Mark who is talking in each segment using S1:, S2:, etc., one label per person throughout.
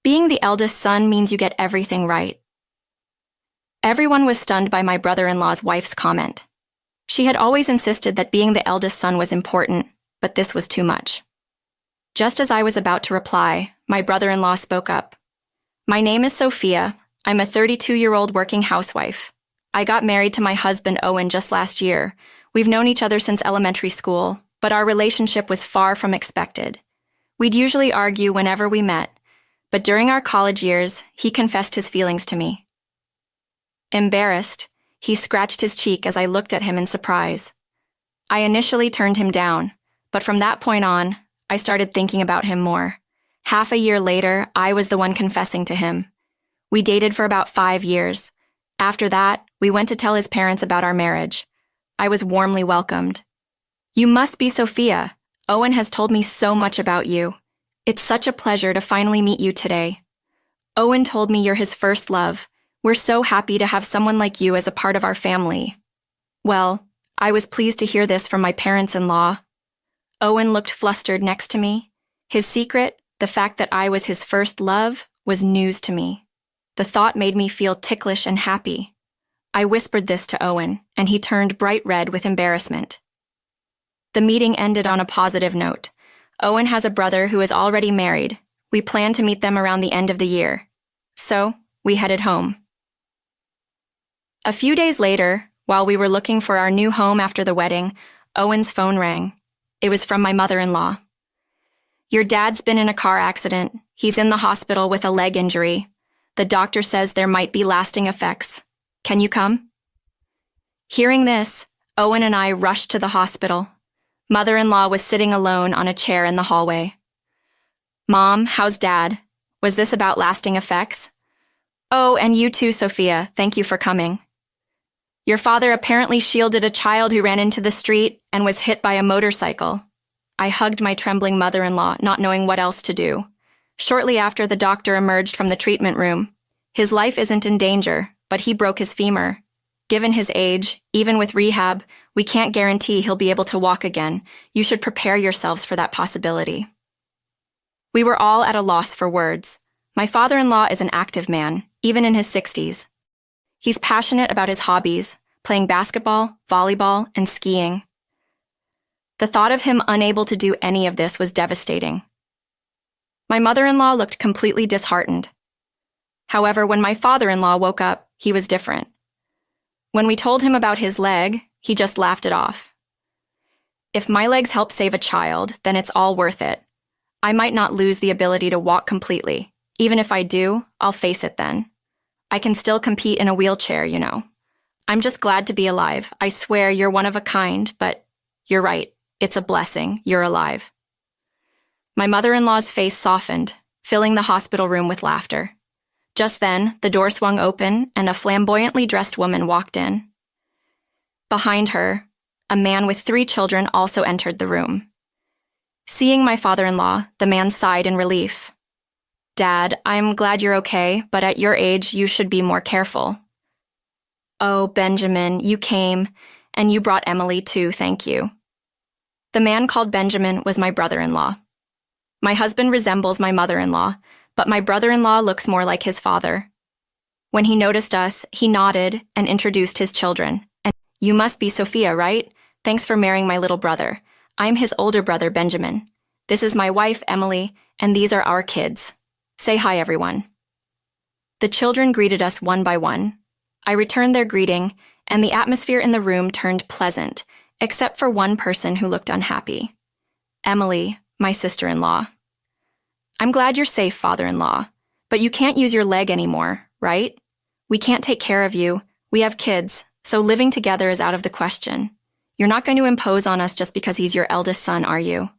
S1: Being the eldest son means you get everything right. Everyone was stunned by my brother-in-law's wife's comment. She had always insisted that being the eldest son was important, but this was too much. Just as I was about to reply, my brother-in-law spoke up. My name is Sophia. I'm a 32-year-old working housewife. I got married to my husband Owen just last year. We've known each other since elementary school, but our relationship was far from expected. We'd usually argue whenever we met, but during our college years, he confessed his feelings to me. Embarrassed, he scratched his cheek as I looked at him in surprise. I initially turned him down, but from that point on, I started thinking about him more. Half a year later, I was the one confessing to him. We dated for about 5 years. After that, we went to tell his parents about our marriage. I was warmly welcomed. You must be Sophia. Owen has told me so much about you. It's such a pleasure to finally meet you today. Owen told me you're his first love. We're so happy to have someone like you as a part of our family. Well, I was pleased to hear this from my parents-in-law. Owen looked flustered next to me. His secret, the fact that I was his first love, was news to me. The thought made me feel ticklish and happy. I whispered this to Owen, and he turned bright red with embarrassment. The meeting ended on a positive note. Owen has a brother who is already married. We plan to meet them around the end of the year. So, we headed home. A few days later, while we were looking for our new home after the wedding, Owen's phone rang. It was from my mother-in-law. Your dad's been in a car accident. He's in the hospital with a leg injury. The doctor says there might be lasting effects. Can you come? Hearing this, Owen and I rushed to the hospital. Mother-in-law was sitting alone on a chair in the hallway. Mom, how's Dad? Was this about lasting effects? Oh, and you too, Sophia. Thank you for coming. Your father apparently shielded a child who ran into the street and was hit by a motorcycle. I hugged my trembling mother-in-law, not knowing what else to do. Shortly after, the doctor emerged from the treatment room. His life isn't in danger, but he broke his femur. Given his age, even with rehab, we can't guarantee he'll be able to walk again. You should prepare yourselves for that possibility. We were all at a loss for words. My father-in-law is an active man, even in his 60s. He's passionate about his hobbies, playing basketball, volleyball, and skiing. The thought of him unable to do any of this was devastating. My mother-in-law looked completely disheartened. However, when my father-in-law woke up, he was different. When we told him about his leg, he just laughed it off. If my legs help save a child, then it's all worth it. I might not lose the ability to walk completely. Even if I do, I'll face it then. I can still compete in a wheelchair, you know. I'm just glad to be alive. I swear you're one of a kind, but you're right. It's a blessing. You're alive. My mother-in-law's face softened, filling the hospital room with laughter. Just then, the door swung open and a flamboyantly dressed woman walked in. Behind her, a man with 3 children also entered the room. Seeing my father-in-law, the man sighed in relief. Dad, I'm glad you're okay, but at your age, you should be more careful. Oh, Benjamin, you came, and you brought Emily too, thank you. The man called Benjamin was my brother-in-law. My husband resembles my mother-in-law, but my brother-in-law looks more like his father. When he noticed us, he nodded and introduced his children. And you must be Sophia, right? Thanks for marrying my little brother. I'm his older brother, Benjamin. This is my wife, Emily, and these are our kids. Say hi, everyone. The children greeted us one by one. I returned their greeting, and the atmosphere in the room turned pleasant, except for one person who looked unhappy. Emily, my sister-in-law. I'm glad you're safe, father-in-law, but you can't use your leg anymore, right? We can't take care of you. We have kids, so living together is out of the question. You're not going to impose on us just because he's your eldest son, are you?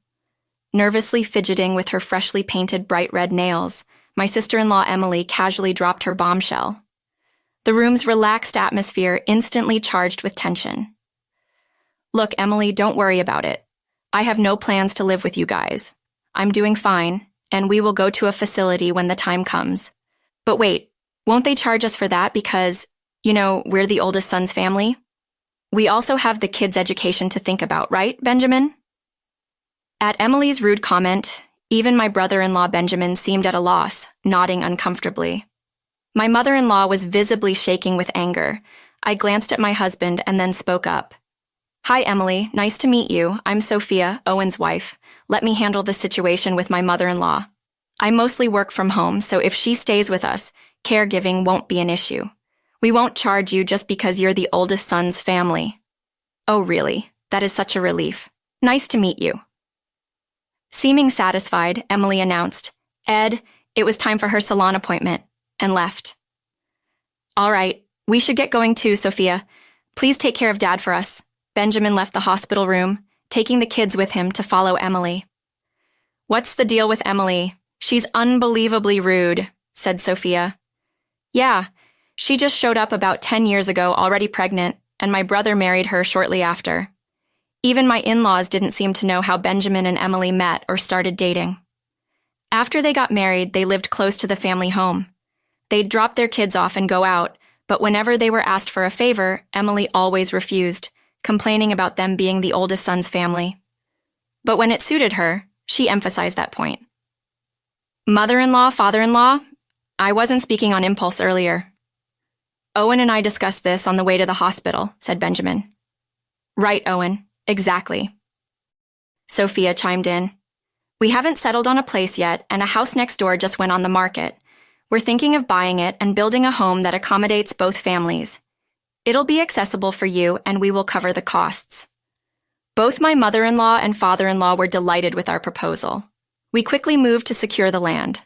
S1: Nervously fidgeting with her freshly painted bright red nails, my sister-in-law Emily casually dropped her bombshell. The room's relaxed atmosphere instantly charged with tension. Look, Emily, don't worry about it. I have no plans to live with you guys. I'm doing fine, and we will go to a facility when the time comes. But wait, won't they charge us for that because, we're the oldest son's family? We also have the kids' education to think about, right, Benjamin? At Emily's rude comment, Even my brother-in-law Benjamin seemed at a loss, nodding uncomfortably. My mother-in-law was visibly shaking with anger. I glanced at my husband and then spoke up. "Hi, Emily. Nice to meet you. I'm Sophia, Owen's wife. Let me handle the situation with my mother-in-law. I mostly work from home, so if she stays with us, caregiving won't be an issue. We won't charge you just because you're the oldest son's family." "Oh, really? That is such a relief. Nice to meet you." Seeming satisfied, Emily announced, "Ed, it was time for her salon appointment," and left. "All right, we should get going too, Sophia. Please take care of Dad for us." Benjamin left the hospital room, taking the kids with him to follow Emily. "What's the deal with Emily? She's unbelievably rude," said Sophia. "Yeah, she just showed up about 10 years ago already pregnant, and my brother married her shortly after. Even my in-laws didn't seem to know how Benjamin and Emily met or started dating. After they got married, they lived close to the family home. They'd drop their kids off and go out, but whenever they were asked for a favor, Emily always refused, complaining about them being the oldest son's family. But when it suited her, she emphasized that point. Mother-in-law, father-in-law, I wasn't speaking on impulse earlier. Owen and I discussed this on the way to the hospital, said Benjamin. Right, Owen. Exactly. Sophia chimed in. We haven't settled on a place yet, and a house next door just went on the market. We're thinking of buying it and building a home that accommodates both families. It'll be accessible for you, and we will cover the costs. Both my mother-in-law and father-in-law were delighted with our proposal. We quickly moved to secure the land.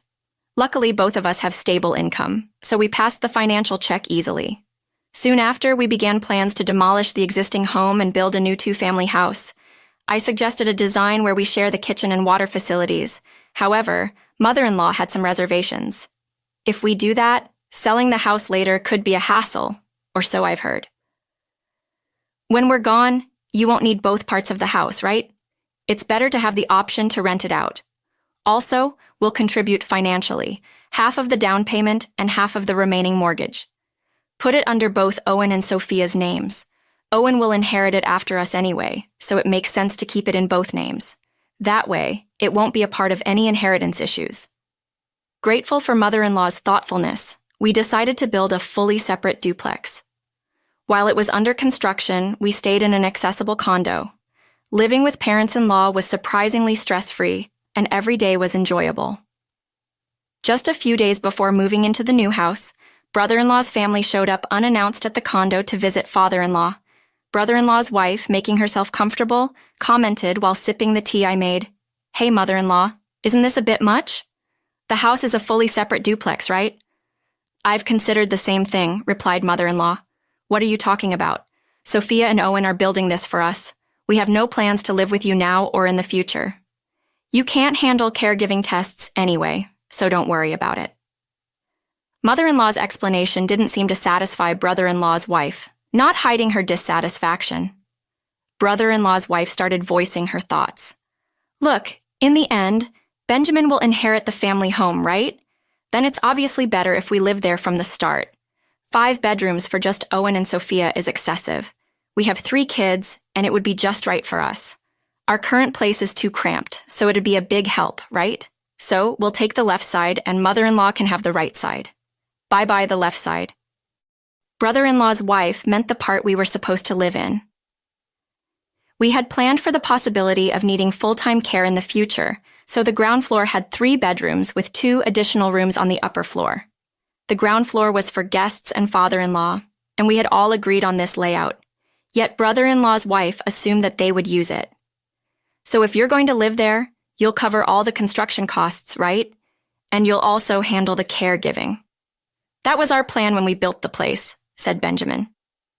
S1: Luckily, both of us have stable income, so we passed the financial check easily. Soon after, we began plans to demolish the existing home and build a new two-family house. I suggested a design where we share the kitchen and water facilities. However, mother-in-law had some reservations. If we do that, selling the house later could be a hassle, or so I've heard. When we're gone, you won't need both parts of the house, right? It's better to have the option to rent it out. Also, we'll contribute financially, half of the down payment and half of the remaining mortgage. Put it under both Owen and Sophia's names. Owen will inherit it after us anyway, so it makes sense to keep it in both names. That way, it won't be a part of any inheritance issues. Grateful for mother-in-law's thoughtfulness, we decided to build a fully separate duplex. While it was under construction, we stayed in an accessible condo. Living with parents-in-law was surprisingly stress-free, and every day was enjoyable. Just a few days before moving into the new house, brother-in-law's family showed up unannounced at the condo to visit father-in-law. Brother-in-law's wife, making herself comfortable, commented while sipping the tea I made, Hey, mother-in-law, isn't this a bit much? The house is a fully separate duplex, right? I've considered the same thing, replied mother-in-law. What are you talking about? Sophia and Owen are building this for us. We have no plans to live with you now or in the future. You can't handle caregiving tests anyway, so don't worry about it. Mother-in-law's explanation didn't seem to satisfy brother-in-law's wife, not hiding her dissatisfaction. Brother-in-law's wife started voicing her thoughts. Look, in the end, Benjamin will inherit the family home, right? Then it's obviously better if we live there from the start. 5 bedrooms for just Owen and Sophia is excessive. We have 3 kids, and it would be just right for us. Our current place is too cramped, so it'd be a big help, right? So we'll take the left side, and mother-in-law can have the right side. Bye-bye the left side. Brother-in-law's wife meant the part we were supposed to live in. We had planned for the possibility of needing full-time care in the future, so the ground floor had 3 bedrooms with 2 additional rooms on the upper floor. The ground floor was for guests and father-in-law, and we had all agreed on this layout. Yet brother-in-law's wife assumed that they would use it. So if you're going to live there, you'll cover all the construction costs, right? And you'll also handle the caregiving. That was our plan when we built the place, said Benjamin.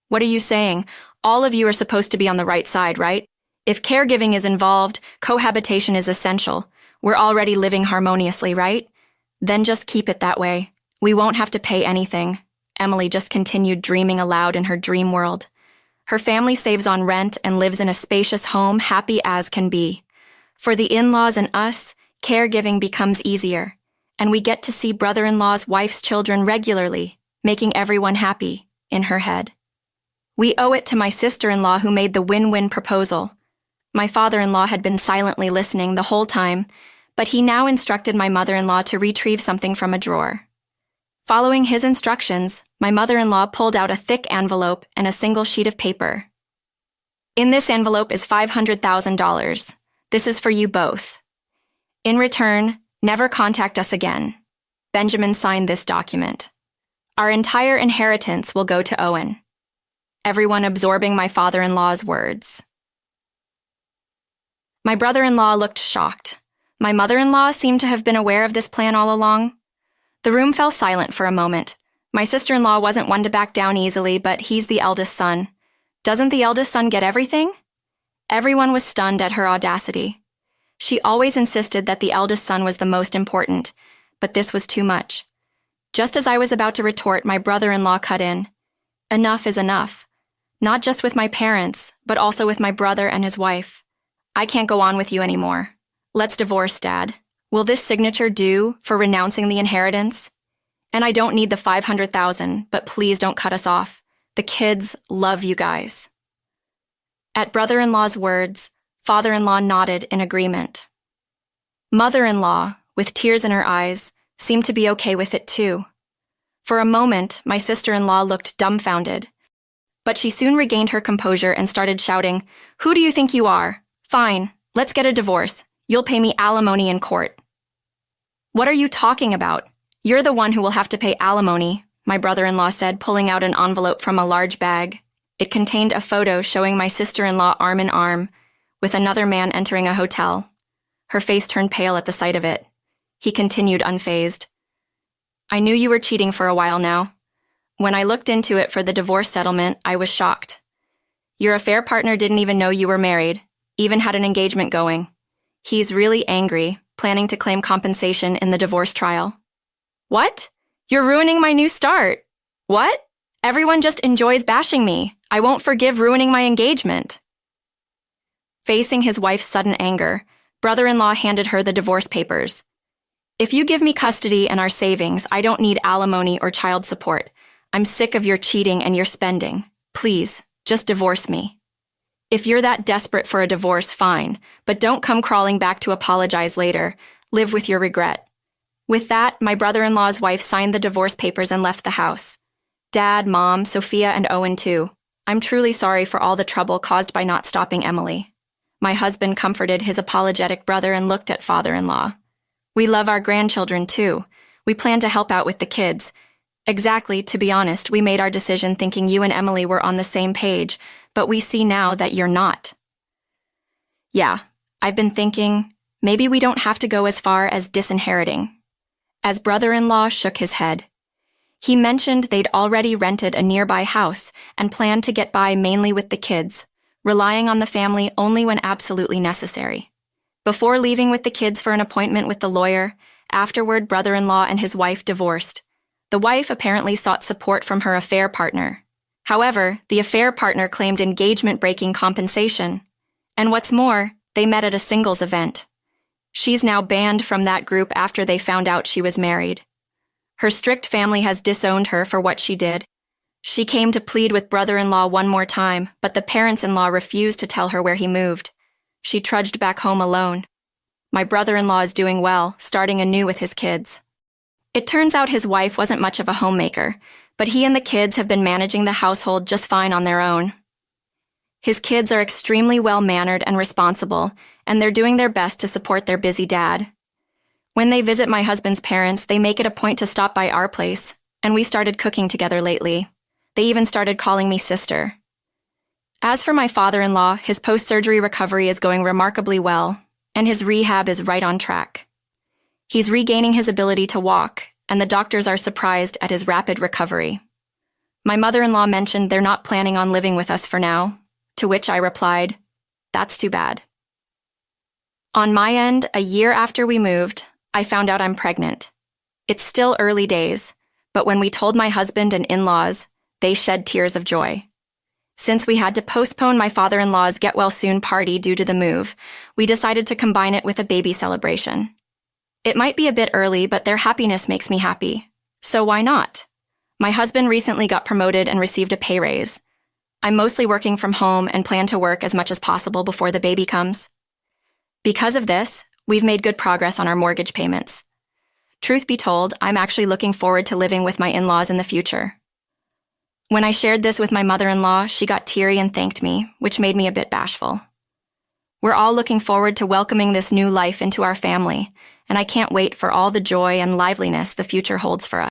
S1: What are you saying? All of you are supposed to be on the right side, right? If caregiving is involved, cohabitation is essential. We're already living harmoniously, right? Then just keep it that way. We won't have to pay anything. Emily just continued dreaming aloud in her dream world. Her family saves on rent and lives in a spacious home, happy as can be. For the in-laws and us, caregiving becomes easier, and we get to see brother-in-law's wife's children regularly, making everyone happy, in her head. We owe it to my sister-in-law who made the win-win proposal. My father-in-law had been silently listening the whole time, but he now instructed my mother-in-law to retrieve something from a drawer. Following his instructions, my mother-in-law pulled out a thick envelope and a single sheet of paper. In this envelope is $500,000. This is for you both. In return, never contact us again. Benjamin signed this document. Our entire inheritance will go to Owen. Everyone absorbing my father-in-law's words. My brother-in-law looked shocked. My mother-in-law seemed to have been aware of this plan all along. The room fell silent for a moment. My sister-in-law wasn't one to back down easily, but he's the eldest son. Doesn't the eldest son get everything? Everyone was stunned at her audacity. She always insisted that the eldest son was the most important, but this was too much. Just as I was about to retort, my brother-in-law cut in. Enough is enough. Not just with my parents, but also with my brother and his wife. I can't go on with you anymore. Let's divorce, Dad. Will this signature do for renouncing the inheritance? And I don't need the $500,000, but please don't cut us off. The kids love you guys. At brother-in-law's words, father-in-law nodded in agreement. Mother-in-law, with tears in her eyes, seemed to be okay with it too. For a moment, my sister-in-law looked dumbfounded. But she soon regained her composure and started shouting, "Who do you think you are? Fine, let's get a divorce. You'll pay me alimony in court." "What are you talking about? You're the one who will have to pay alimony," my brother-in-law said, pulling out an envelope from a large bag. It contained a photo showing my sister-in-law arm in arm, with another man entering a hotel. Her face turned pale at the sight of it. He continued unfazed. "I knew you were cheating for a while now. When I looked into it for the divorce settlement, I was shocked. Your affair partner didn't even know you were married, even had an engagement going. He's really angry, planning to claim compensation in the divorce trial." "What? You're ruining my new start." "What? Everyone just enjoys bashing me. I won't forgive ruining my engagement." Facing his wife's sudden anger, brother-in-law handed her the divorce papers. "If you give me custody and our savings, I don't need alimony or child support. I'm sick of your cheating and your spending. Please, just divorce me. If you're that desperate for a divorce, fine, but don't come crawling back to apologize later. Live with your regret." With that, my brother-in-law's wife signed the divorce papers and left the house. Dad, Mom, Sophia, and Owen too. I'm truly sorry for all the trouble caused by not stopping Emily. My husband comforted his apologetic brother and looked at father-in-law. We love our grandchildren too. We plan to help out with the kids. Exactly, to be honest, we made our decision thinking you and Emily were on the same page, but we see now that you're not. Yeah, I've been thinking, maybe we don't have to go as far as disinheriting. As brother-in-law shook his head. He mentioned they'd already rented a nearby house and planned to get by mainly with the kids, relying on the family only when absolutely necessary. Before leaving with the kids for an appointment with the lawyer, afterward brother-in-law and his wife divorced. The wife apparently sought support from her affair partner. However, the affair partner claimed engagement-breaking compensation. And what's more, they met at a singles event. She's now banned from that group after they found out she was married. Her strict family has disowned her for what she did. She came to plead with brother-in-law one more time, but the parents-in-law refused to tell her where he moved. She trudged back home alone. My brother-in-law is doing well, starting anew with his kids. It turns out his wife wasn't much of a homemaker, but he and the kids have been managing the household just fine on their own. His kids are extremely well-mannered and responsible, and they're doing their best to support their busy dad. When they visit my husband's parents, they make it a point to stop by our place, and we started cooking together lately. They even started calling me sister. As for my father-in-law, his post-surgery recovery is going remarkably well, and his rehab is right on track. He's regaining his ability to walk, and the doctors are surprised at his rapid recovery. My mother-in-law mentioned they're not planning on living with us for now, to which I replied, "That's too bad." On my end, a year after we moved, I found out I'm pregnant. It's still early days, but when we told my husband and in-laws, they shed tears of joy. Since we had to postpone my father-in-law's get-well-soon party due to the move, we decided to combine it with a baby celebration. It might be a bit early, but their happiness makes me happy. So why not? My husband recently got promoted and received a pay raise. I'm mostly working from home and plan to work as much as possible before the baby comes. Because of this, We've made good progress on our mortgage payments. Truth be told, I'm actually looking forward to living with my in-laws in the future. When I shared this with my mother-in-law, she got teary and thanked me, which made me a bit bashful. We're all looking forward to welcoming this new life into our family, and I can't wait for all the joy and liveliness the future holds for us.